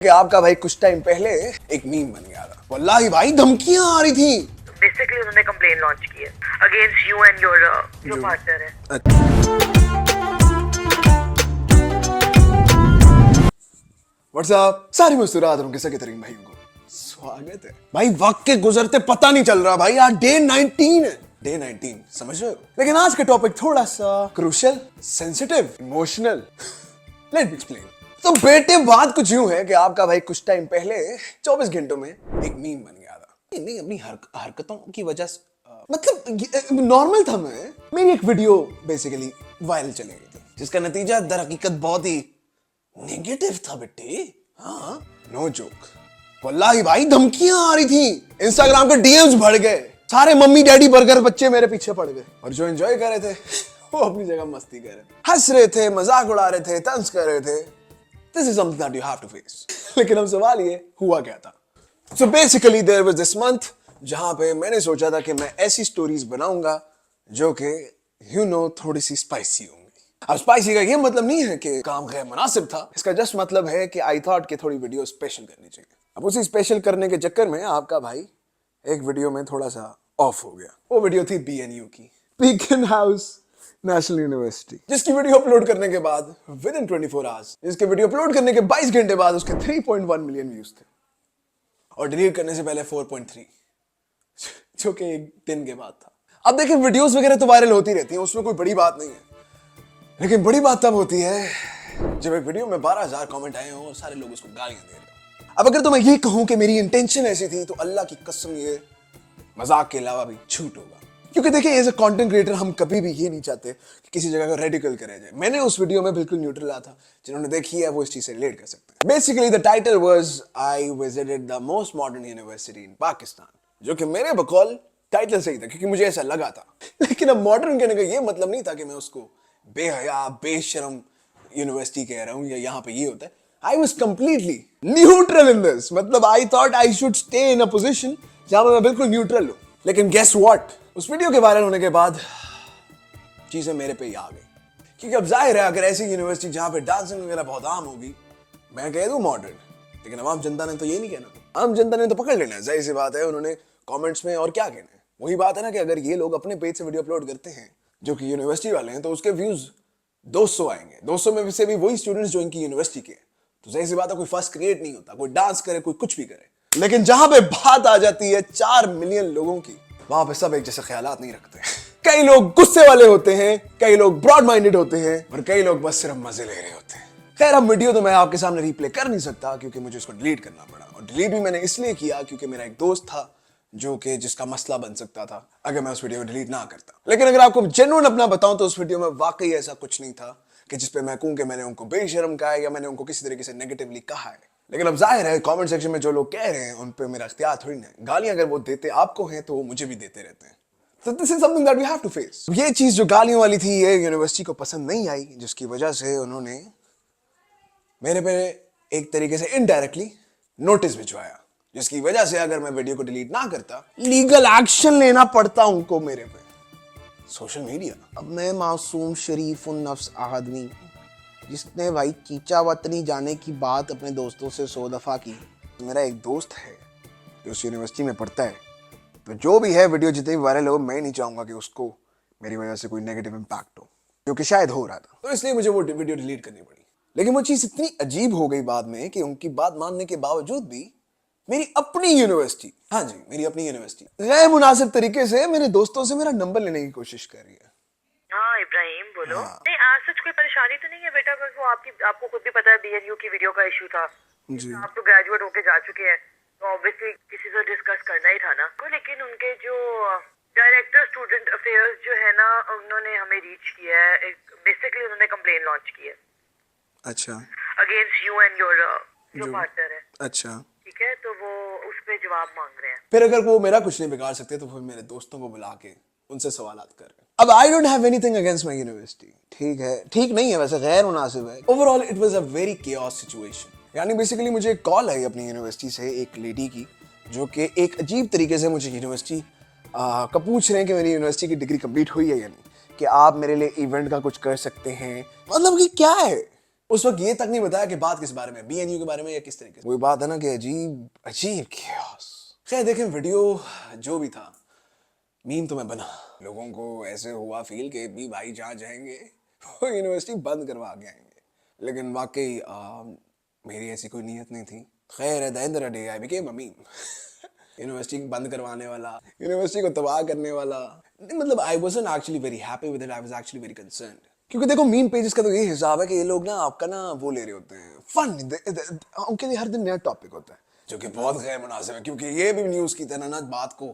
कि आपका भाई कुछ टाइम पहले एक मीम बन गया था। वल्लाही भाई धमकियां आ रही थी। बेसिकली उन्होंने कंप्लेन लॉन्च की है अगेंस्ट यू एंड योर जो पार्टनर है। व्हाट्सअप सारी मुस्कुराहटों के सगे तरीन भाइयों को स्वागत है। भाई वक्त के गुजरते पता नहीं चल रहा भाई, आज डे 19 है। डे 19 समझ रहे हो? लेकिन आज का टॉपिक थोड़ा सा crucial, sensitive, emotional. Let me explain. तो बेटे बात कुछ यूं है कि आपका भाई कुछ टाइम पहले 24 घंटों में एक मीम बन गया था। नहीं अपनी हरकतों की वजह से मतलब नॉर्मल था। मेरी एक वीडियो बेसिकली वायरल चली गई थी जिसका नतीजा दर हकीकत बहुत ही नेगेटिव था बेटे। हाँ नो जोक। वल्लाही भाई धमकियां आ रही थी, इंस्टाग्राम के डीएम्स बढ़ गए, सारे मम्मी डैडी बर्गर बच्चे मेरे पीछे पड़ गए और जो एंजॉय कर रहे थे वो अपनी जगह मस्ती कर रहे थे, हंस रहे थे, मजाक उड़ा रहे थे, तंज कर रहे थे। This is something that you have to face. लेकिन अब सवाल ये हुआ क्या था। So basically there was this month जहां पे मैंने सोचा था कि मैं ऐसी स्टोरीज बनाऊंगा जो कि थोड़ी सी स्पाइसी होंगी। अब स्पाइसी का ये मतलब नहीं है कि काम गैर मुनासिब था, इसका जस्ट मतलब है कि आई थॉट कि थोड़ी वीडियो स्पेशल करनी चाहिए। अब उसी स्पेशल करने के चक्कर में आपका भाई एक वीडियो में थोड़ा सा ऑफ हो गया। वो वीडियो थी बीएनयू की, बीकन हाउस नेशनल यूनिवर्सिटी, जिसकी वीडियो अपलोड करने के बाद विद इन 24 आवर्स, जिसके वीडियो अपलोड करने के 22 घंटे बाद उसके 3.1 मिलियन व्यूज थे और डिलीट करने से पहले 4.3, जो कि एक दिन के बाद था। अब देखिए वीडियोस वगैरह तो वायरल होती रहती हैं, उसमें कोई बड़ी बात नहीं है, लेकिन बड़ी बात तब होती है जब एक वीडियो में 12,000 कमेंट आए हों और सारे लोग उसको गालियां दे रहे हो। अब अगर तो मैं ये कहूं कि मेरी इंटेंशन ऐसी थी तो अल्लाह की कसम ये मजाक के अलावा भी झूठ होगा, क्योंकि देखिए एज ए कंटेंट क्रिएटर हम कभी भी ये नहीं चाहते कि किसी जगह का रेडिकल करे जाए। मैंने उस वीडियो में बिल्कुल न्यूट्रल रहा था, जिन्होंने देखी है वो इस चीज से रिलेट कर सकते हैं। Basically the title was I visited the most modern university in Pakistan, जो कि मेरे बकौल टाइटल सही था क्योंकि मुझे ऐसा लगा था। लेकिन अब मॉडर्न कहने का ये मतलब नहीं था कि मैं उसको बेहया बेशरम यूनिवर्सिटी कह रहा हूं या यहाँ पे ये होता है। I was completely neutral in this, मतलब I thought I should stay in a position जहां पर मैं बिल्कुल न्यूट्रल हूं। लेकिन guess what? उस वीडियो के वायरल होने के बाद चीजें मेरे पे ही आ गई, क्योंकि अब जाहिर है अगर ऐसी यूनिवर्सिटी जहां पे डांसिंग वगैरह बहुत आम होगी मैं कह दूं मॉडर्न, लेकिन आम जनता ने तो ये नहीं कहना। आम जनता ने तो पकड़ लेना है, जाहिर सी बात है, उन्होंने कमेंट्स में और क्या कहना है। वही बात है ना कि अगर ये लोग अपने पेज से वीडियो अपलोड करते हैं जो कि यूनिवर्सिटी वाले हैं तो उसके व्यूज 200 आएंगे, 200 में से भी वही स्टूडेंट्स जो इनकी यूनिवर्सिटी के, तो जाहिर सी बात है कोई फर्स्ट क्रिएट नहीं होता, कोई डांस करे कोई कुछ भी करे। लेकिन जहां पे बात आ जाती है 4 मिलियन लोगों की, वहां पे सब एक जैसे ख्यालात नहीं रखते। कई लोग गुस्से वाले होते हैं, कई लोग ब्रॉड माइंडेड होते हैं और कई लोग बस सिर्फ मजे ले रहे होते हैं। खैर अब वीडियो तो मैं आपके सामने रिप्ले कर नहीं सकता क्योंकि मुझे इसको डिलीट करना पड़ा, और डिलीट भी मैंने इसलिए किया क्योंकि मेरा एक दोस्त था जो कि जिसका मसला बन सकता था अगर मैं उस वीडियो को डिलीट ना करता। लेकिन अगर आपको जेन्युइन अपना बताऊं तो उस वीडियो में वाकई ऐसा कुछ नहीं था कि जिसपे मैं कहूं कि मैंने उनको बेशर्म कहा है या मैंने उनको किसी तरीके से नेगेटिवली कहा है। लेकिन अब जाहिर है कमेंट सेक्शन में जो लोग कह रहे हैं उन पे मेरा इख्तियार थोड़ी ना है। गालियां अगर वो देते आपको हैं तो वो मुझे भी देते रहते हैं। तो this is something that we have to face. ये चीज जो गालियों वाली थी ये यूनिवर्सिटी को पसंद नहीं आई, जिसकी वजह से उन्होंने मेरे पे एक तरीके से इनडायरेक्टली नोटिस भिजवाया, जिसकी वजह से अगर मैं वीडियो को डिलीट ना करता लीगल एक्शन लेना पड़ता उनको मेरे पे। Social media. अब मैं मासूम शरीफ नफ्स आदमी जिसने भाई चीचा वतनी जाने की बात अपने दोस्तों से 100 दफा की। मेरा एक दोस्त है जो उस यूनिवर्सिटी में पढ़ता है, तो जो भी है वीडियो जितनी भी वायरल हो मैं नहीं चाहूंगा कि उसको मेरी वजह से कोई नेगेटिव इंपैक्ट हो, क्योंकि शायद हो रहा था, तो इसलिए मुझे वो वीडियो डिलीट करनी पड़ी। लेकिन वो चीज इतनी अजीब हो गई बाद में कि उनकी बात मानने के बावजूद भी मेरी अपनी यूनिवर्सिटी, हाँ जी मेरी अपनी यूनिवर्सिटी, गैर मुनासिब तरीके से मेरे दोस्तों से मेरा नंबर लेने की कोशिश कर रही है। हाँ इब्राहिम बोलो। हाँ। नहीं आज सच कोई परेशानी तो नहीं है बेटा, क्योंकि वो आपको खुद भी पता है बीएनयू की वीडियो का इशू था जी। आप तो ग्रेजुएट होके जा चुके हैं तो ऑब्वियसली किसी से डिस्कस करना ही था ना। तो लेकिन उनके जो डायरेक्टर स्टूडेंट अफेयर्स जो है ना उन्होंने हमें रीच किया है, बेसिकली उन्होंने कंप्लेन लॉन्च की है। अच्छा। अगेंस्ट यू एंड योर जो पार्टनर है। अच्छा ठीक है, तो वो उस पे जवाब मांग रहे हैं। फिर अगर वो मेरा कुछ नहीं बिगाड़ सकते तो फिर मेरे दोस्तों को बुला के उनसे सवालात कर रहे हैं। अब I don't have anything against my university, ठीक है, ठीक नहीं है वैसे, गैर मुनासिब है। Overall it was a very chaos situation. यानी बेसिकली मुझे एक कॉल आई अपनी यूनिवर्सिटी से एक लेडी की, जो कि एक अजीब तरीके से मुझे यूनिवर्सिटी का पूछ रहे हैं कि मेरी यूनिवर्सिटी की डिग्री कंप्लीट हुई है या नहीं, कि आप मेरे लिए इवेंट का कुछ कर सकते हैं। मतलब कि क्या है, उस वक्त ये तक नहीं बताया कि बात किस बारे में, बीएनयू के बारे में या किस तरीके से। वही बात है ना कि अजीब अजीब chaos। खैर देखें, वीडियो जो भी था, मीम तो मैं बना, लोगों को ऐसे हुआ फील कि भी भाई जहाँ जाएंगे वो यूनिवर्सिटी बंद करवा के आएंगे, लेकिन वाकई मेरी ऐसी कोई नीयत नहीं थी। खैर at the end of the day I became a meme. University बंद करवाने वाला, यूनिवर्सिटी को तबाह करने वाला, मतलब I wasn't actually very happy with it, I was actually very concerned. क्योंकि देखो मीम पेजेस का तो ये हिसाब है कि ये लोग ना आपका ना वो ले रहे होते हैं फन, उनके लिए हर दिन नया टॉपिक होता है, जो कि बहुत गैर मुनासिब है, क्योंकि ये भी न्यूज़ की तरह ना बात को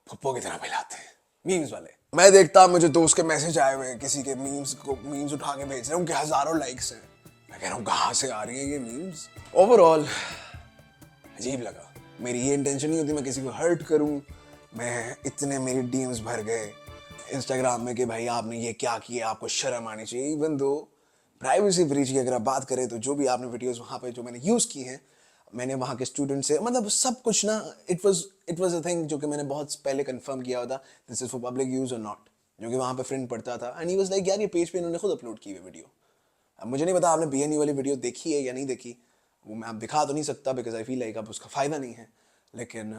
पप्पो की तरह फैलाते हैं मीम्स वाले। मैं देखता, मुझे दोस्त के मैसेज आए हुए हैं, किसी के मीम्स उठा के भेज रहे हैं, उनके हजारों लाइक्स हैं। मैं कह रहा हूँ कहाँ से आ रही हैं ये मीम्स। ओवरऑल अजीब लगा। मेरी ये इंटेंशन नहीं होती मैं किसी को हर्ट करूं। मैं इतने मेरे डीएम्स भर गए इंस्टाग्राम में कि भाई आपने ये क्या किया, आपको शर्म आनी चाहिए। इवन दो प्राइवेसी ब्रीच की अगर आप बात करें तो जो भी आपने वीडियोस वहाँ पे जो मैंने यूज़ की हैं, मैंने वहाँ के स्टूडेंट से मतलब सब कुछ ना, इट वाज अ थिंग जो कि मैंने बहुत पहले कंफर्म किया हुआ था, this is for public use और नॉट, जो कि वहाँ पे फ्रेंड पढ़ता था एंड ही वाज लाइक यार ये पेज पे इन्होंने खुद अपलोड की हुई वीडियो। अब मुझे नहीं पता आपने बीएनयू वाली वीडियो देखी है या नहीं देखी, वो मैं आप दिखा तो नहीं सकता बिकॉज आई फील लाइक अब उसका फ़ायदा नहीं है, लेकिन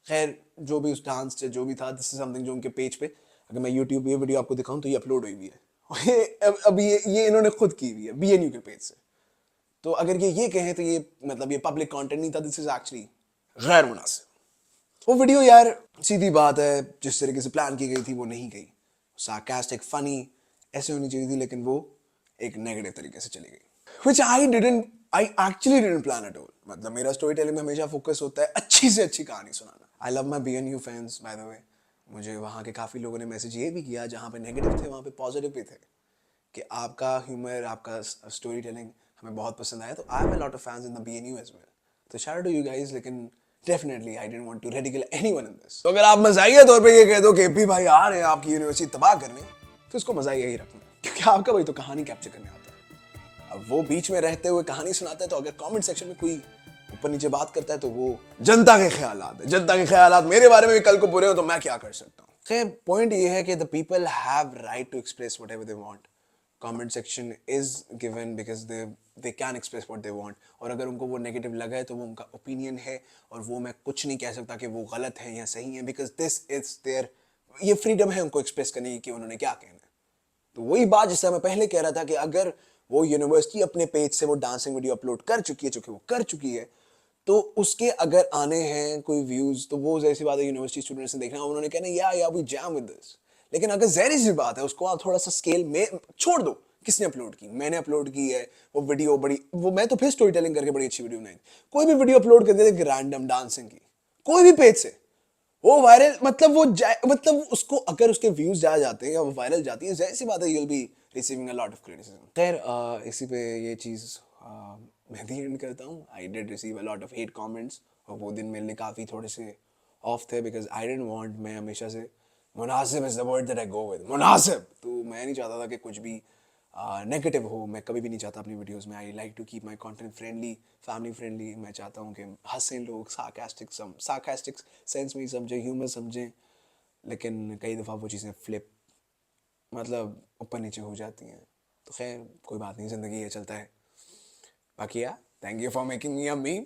खैर जो भी उस डांस से जो भी था, दिस इज समथिंग जो उनके पेज पे, अगर मैं यूट्यूब ये वीडियो आपको दिखाऊं तो ये अपलोड हुई हुई है और अभी ये इन्होंने खुद की हुई है बीएनयू के पेज से। तो अगर ये कहें तो ये मतलब ये पब्लिक कंटेंट नहीं था, दिस इज एक्चुअली गैर मुनासिब। वो वीडियो यार सीधी बात है जिस तरीके से प्लान की गई थी वो नहीं गई, सार्कास्टिक फनी ऐसे होनी चाहिए थी, लेकिन वो एक नेगेटिव तरीके से चली गई, which I actually didn't plan at all। मतलब मेरा स्टोरी टेलिंग में हमेशा फोकस होता है अच्छी से अच्छी कहानी सुनाना। I love my BNU fans by the way. मुझे वहाँ के काफ़ी लोगों ने मैसेज ये भी किया, जहाँ पे नेगेटिव थे वहाँ पे पॉजिटिव भी थे, कि आपका ह्यूमर, आपका स्टोरी टेलिंग हमें बहुत पसंद आया। तो I have a lot of fans in the BNU as well, तो shout out to you guys. लेकिन definitely I didn't want to radical anyone in this. तो अगर आप मजाहिया तौर पे ये कह दो कि भी भाई आ रहे हैं आपकी यूनिवर्सिटी तबाह करने, तो इसको मजाहिया ही रखना, क्योंकि आपका भाई तो कहानी कैप्चर करने आता है। अब वो बीच में रहते हुए कहानी सुनाता है, तो अगर कमेंट सेक्शन में कोई ऊपर नीचे बात करता है तो वो जनता के ख्यालात है। जनता के ख्यालात मेरे बारे में भी कल को बुरे हो तो मैं क्या कर सकता हूँ। खैर पॉइंट ये है कि the people have right to express whatever they want. Comment section is given because they can express what they want, और अगर उनको वो नेगेटिव लगा है तो वो उनका ओपिनियन है, और वो मैं कुछ नहीं कह सकता कि वो गलत है या सही है, बिकॉज दिस इज देयर, ये फ्रीडम है उनको एक्सप्रेस करने की कि उन्होंने क्या कहना है। तो वही बात जिससे मैं पहले कह रहा था कि अगर वो यूनिवर्सिटी अपने पेज से वो डांसिंग वीडियो अपलोड कर चुकी है, चूंकि वो कर चुकी है, तो उसके अगर आने हैं कोई व्यूज, तो वो जैसी बात है यूनिवर्सिटी स्टूडेंट्स ने देखना, उन्होंने कहना या वी जैम विद दिस। लेकिन अगर जहरी सी बात है, उसको आप थोड़ा सा स्केल में छोड़ दो। किसने अपलोड की? मैंने अपलोड की है वो वीडियो, बड़ी वो मैं तो फिर स्टोरी टेलिंग करके बड़ी अच्छी वीडियो बनाई। कोई भी वीडियो अपलोड कर देते रैंडम डांसिंग की, कोई भी पेज से, वो वायरल, मतलब वो मतलब उसको अगर उसके व्यूज जा जाते हैं या वो वायरल जाती है, जैसी बात है you will be receiving a lot of criticism. खैर इसी पे ये चीज़ मैं भी एंड करता हूँ। I did receive a lot of hate comments, और वो दिन मेरे लिए काफ़ी थोड़े से ऑफ थे बिकॉज आई डिडंट वांट, मैं हमेशा से मुनासिब is the word that I go with, मुनासिब, तो मैं नहीं चाहता था कि कुछ भी नेगेटिव हो। मैं कभी भी नहीं चाहता अपनी वीडियोस में। I like to keep my content friendly, family friendly. मैं चाहता हूँ कि हंसें लोग, सार्कास्टिक सेंस में समझें, ह्यूमर समझें, लेकिन कई दफ़ा वो चीज़ें फ्लिप मतलब ऊपर नीचे हो जाती हैं। तो खैर कोई बात नहीं, ज़िंदगी ये चलता है। बाकी यार thank you for making me a meme.